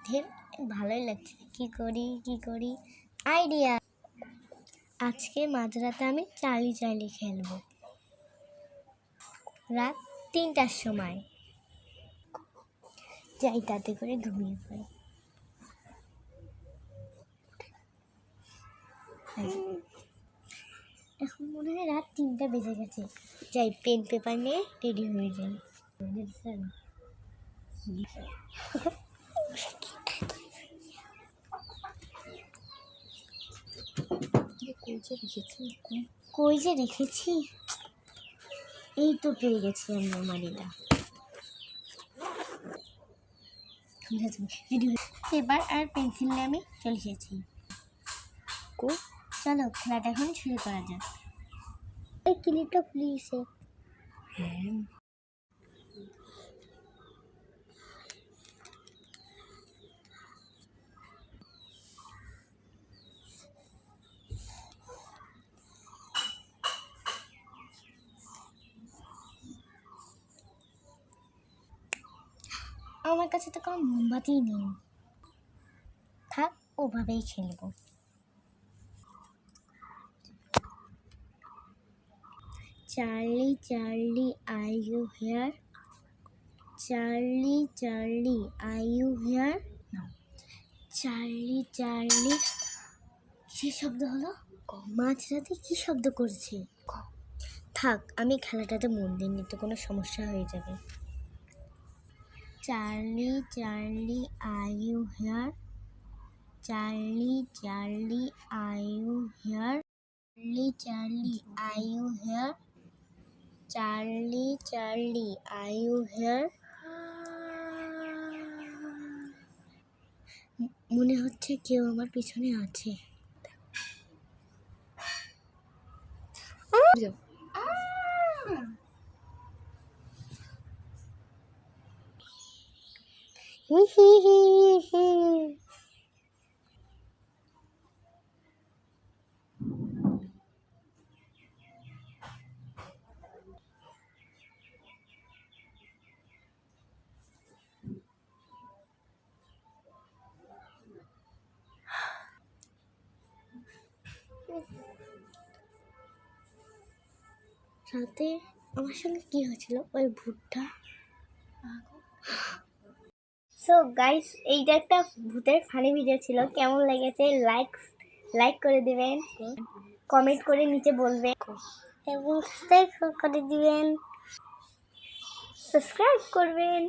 ঢের ভালোই লাগছে। কি করি আইডিয়া, আজকে মাঝরাতে আমি চার্লি খেলবো রাত 3টার সময়। যাই তাতে করে ঘুমিয়ে পড়ি। এখন মনে হয় রাত 3টা বেজে গেছে। যাই পেন পেপার নিয়ে রেডি হয়ে যাই। কই যে রেখেছি, এই তো পেয়ে গেছি আলমারিটা। পেপার আর পেন্সিল নিয়ে আমি চলে এসেছি। চলো খেলাটা এখন শুরু করা যাক। এই ক্লিপটা খুলিয়েছে। হ্যাঁ, আমার কাছে তো কোনো মোমবাতি নেই, থাক ওভাবেই খেলবো। Charlie are you here? Charlie are you here? Charlie কি শব্দ হলো? মাঝরাতে কি শব্দ করছে? থাক আমি খেলাটাতে মন দিইনি, তো কোনো সমস্যা হয়ে যাবে। Charlie are you here? Charlie are you here? Charlie are you here? Charlie are you here? মনে হচ্ছে কেউ আমার পিছনে আছে। রাতে আমার সঙ্গে কি হয়েছিল ওই ভূতটা। সো গাইস, এইটা একটা ভূতের ফানি ভিডিও ছিল। কেমন লেগেছে লাইক করে দিবেন, কমেন্ট করে নিচে বলবেন এবং সাবস্ক্রাইব করে দিবেন, সাবস্ক্রাইব করবেন।